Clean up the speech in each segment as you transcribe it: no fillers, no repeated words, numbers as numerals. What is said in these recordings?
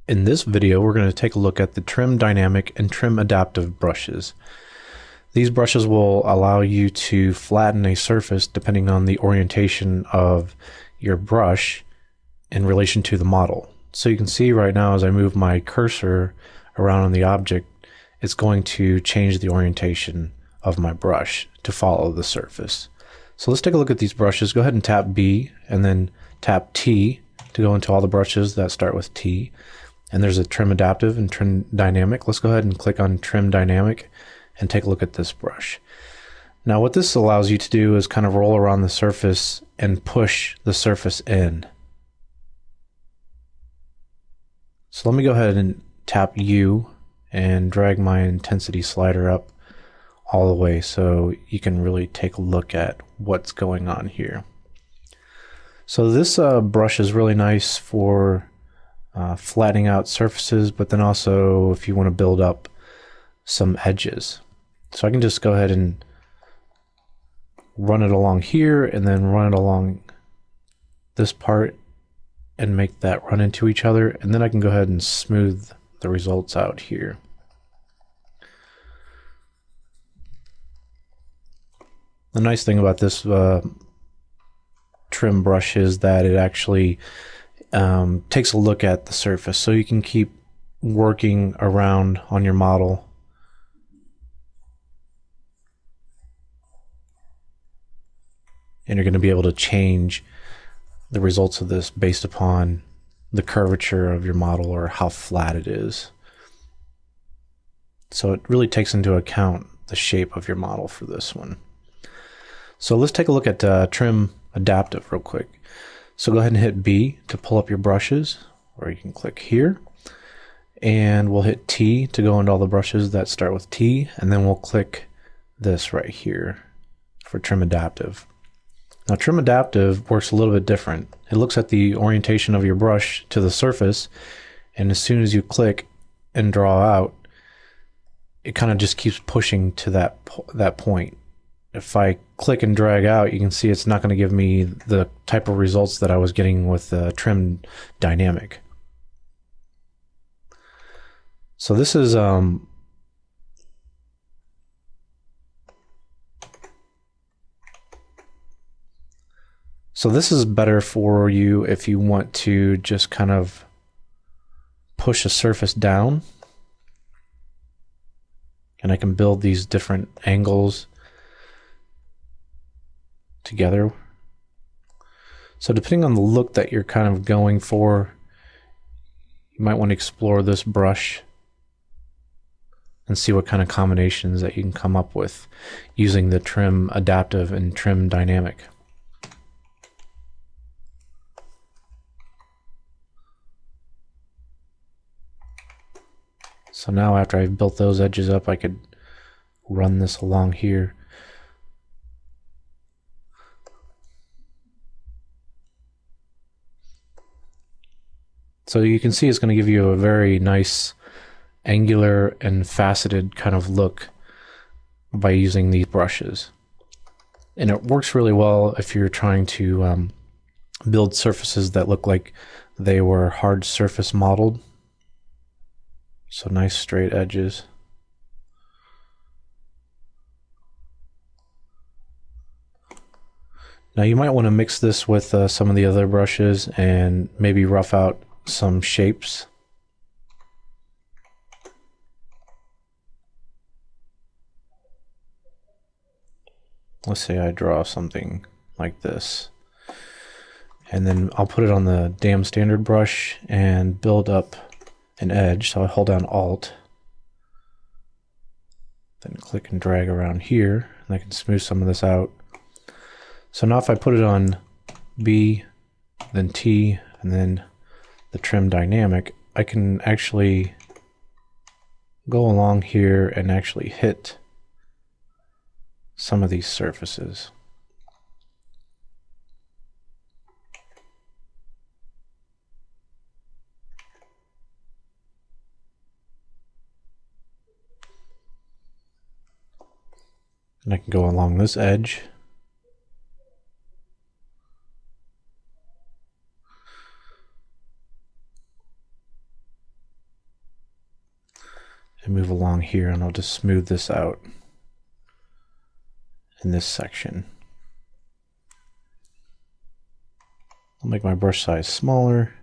In this video, we're going to take a look at the Trim Dynamic and Trim Adaptive brushes. These brushes will allow you to flatten a surface depending on the orientation of your brush in relation to the model. So you can see right now as I move my cursor around on the object, it's going to change the orientation of my brush to follow the surface. So let's take a look at these brushes. Go ahead and tap B and then tap T to go into all the brushes that start with T. And there's a Trim Adaptive and Trim Dynamic. Let's go ahead and click on Trim Dynamic and take a look at this brush. Now what this allows you to do is kind of roll around the surface and push the surface in. So let me go ahead and tap U and drag my intensity slider up all the way so you can really take a look at what's going on here. So this brush is really nice for flattening out surfaces, but then also if you want to build up some edges. So I can just go ahead and run it along here and then run it along this part and make that run into each other, and then I can go ahead and smooth the results out here. The nice thing about this trim brush is that it actually takes a look at the surface, so you can keep working around on your model and you're going to be able to change the results of this based upon the curvature of your model or how flat it is. So it really takes into account the shape of your model for this one. So let's take a look at Trim Adaptive real quick. So go ahead and hit B to pull up your brushes, or you can click here, and we'll hit T to go into all the brushes that start with T, and then we'll click this right here for Trim Adaptive. Now Trim Adaptive works a little bit different. It looks at the orientation of your brush to the surface, and as soon as you click and draw out, it kind of just keeps pushing to that point. If I click and drag out, you can see it's not going to give me the type of results that I was getting with the Trim Dynamic. So this is better for you if you want to just kind of push a surface down, and I can build these different angles together. So depending on the look that you're kind of going for, you might want to explore this brush and see what kind of combinations that you can come up with using the Trim Adaptive and Trim Dynamic. So now after I've built those edges up, I could run this along here. So you can see it's going to give you a very nice angular and faceted kind of look by using these brushes. And it works really well if you're trying to build surfaces that look like they were hard surface modeled. So nice straight edges. Now you might want to mix this with some of the other brushes and maybe rough out some shapes. Let's say I draw something like this, and then I'll put it on the damn standard brush and build up an edge. So I hold down Alt, then click and drag around here, and I can smooth some of this out. So now if I put it on B, then T, and then the Trim Dynamic, I can actually go along here and actually hit some of these surfaces. And I can go along this edge. and move along here, and I'll just smooth this out in this section. I'll make my brush size smaller,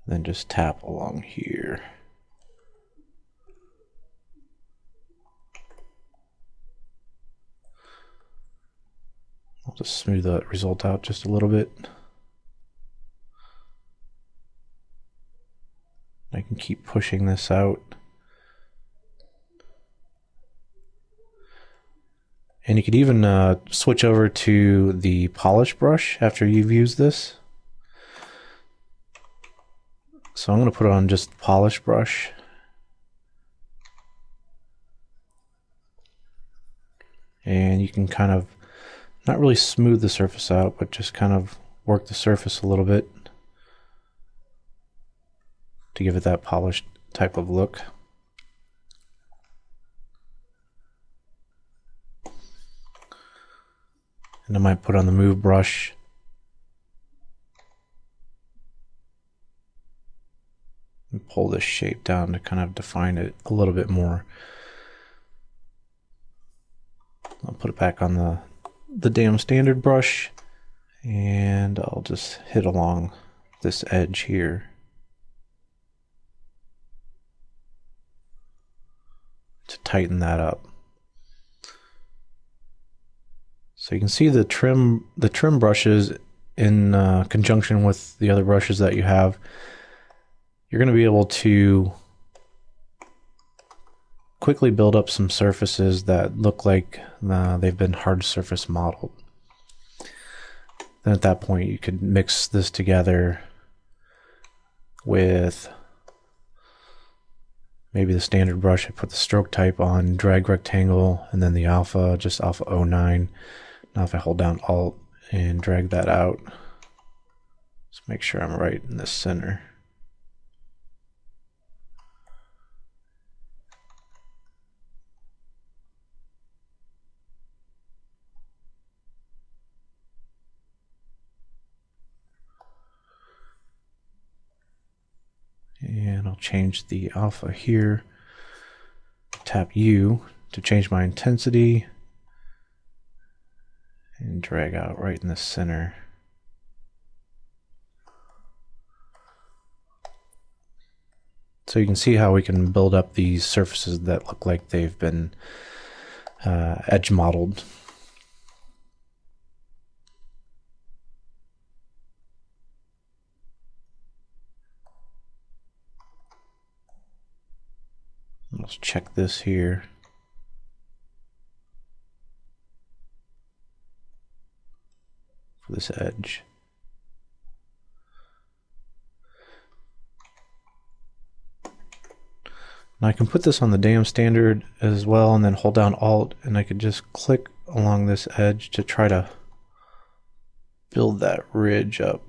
then just tap along here. I'll just smooth that result out just a little bit. I can keep pushing this out. And you could even switch over to the polish brush after you've used this. So I'm going to put on just the polish brush. And you can kind of not really smooth the surface out, but just kind of work the surface a little bit to give it that polished type of look. And I might put on the move brush. And pull this shape down to kind of define it a little bit more. I'll put it back on the damn standard brush, and I'll just hit along this edge here to tighten that up. So you can see the trim brushes in conjunction with the other brushes that you have. You're going to be able to quickly build up some surfaces that look like they've been hard surface modeled. Then at that point you could mix this together with maybe the standard brush. I put the stroke type on, drag rectangle, and then the alpha, just alpha 09. Now if I hold down Alt and drag that out, just make sure I'm right in the center. And I'll change the alpha here, tap U to change my intensity, and drag out right in the center. So you can see how we can build up these surfaces that look like they've been edge modeled. Let's check this here. For this edge. Now I can put this on the damn standard as well, and then hold down Alt, and I could just click along this edge to try to build that ridge up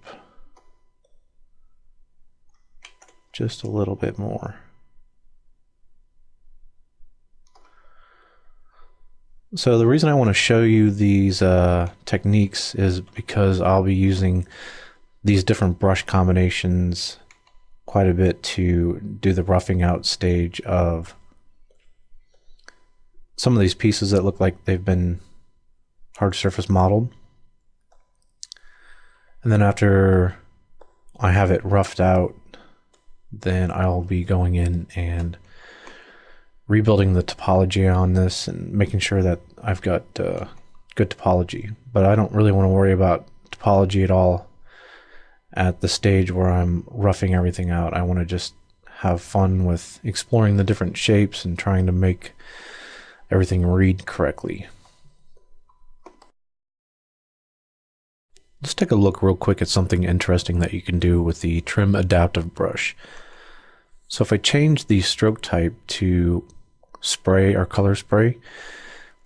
just a little bit more. So the reason I want to show you these techniques is because I'll be using these different brush combinations quite a bit to do the roughing out stage of some of these pieces that look like they've been hard surface modeled. And then after I have it roughed out, then I'll be going in and rebuilding the topology on this and making sure that I've got good topology. But I don't really want to worry about topology at all at the stage where I'm roughing everything out. I want to just have fun with exploring the different shapes and trying to make everything read correctly. Let's take a look real quick at something interesting that you can do with the Trim Adaptive brush. So if I change the stroke type to spray or color spray,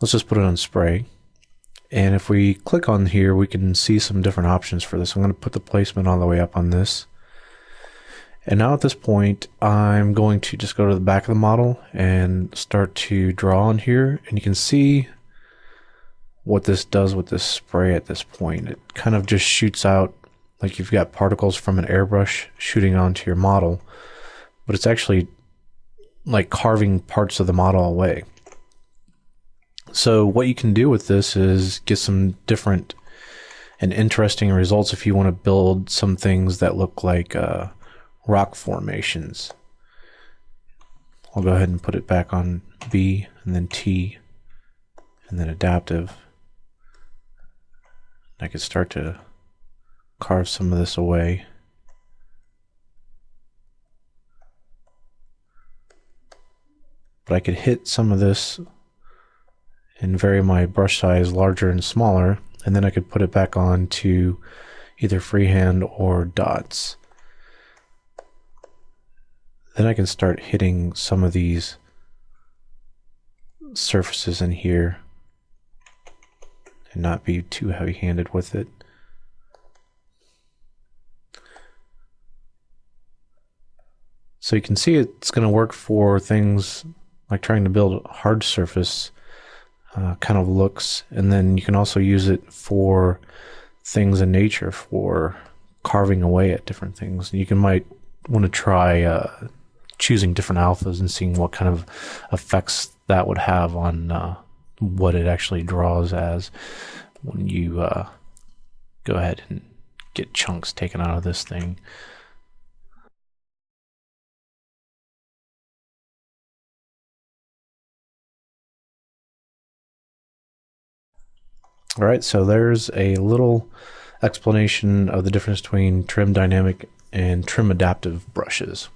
let's just put it on spray. And if we click on here, we can see some different options for this. I'm going to put the placement all the way up on this. And now at this point, I'm going to just go to the back of the model and start to draw on here. And you can see what this does with this spray at this point. It kind of just shoots out like you've got particles from an airbrush shooting onto your model. But it's actually like carving parts of the model away. So what you can do with this is get some different and interesting results if you want to build some things that look like rock formations. I'll go ahead and put it back on B and then T and then adaptive. I could start to carve some of this away. But I could hit some of this and vary my brush size larger and smaller, and then I could put it back on to either freehand or dots. Then I can start hitting some of these surfaces in here and not be too heavy-handed with it. So you can see it's going to work for things like trying to build hard surface kind of looks, and then you can also use it for things in nature, for carving away at different things. You might want to try choosing different alphas and seeing what kind of effects that would have on what it actually draws as when you go ahead and get chunks taken out of this thing. All right, so there's a little explanation of the difference between trim dynamic and trim adaptive brushes.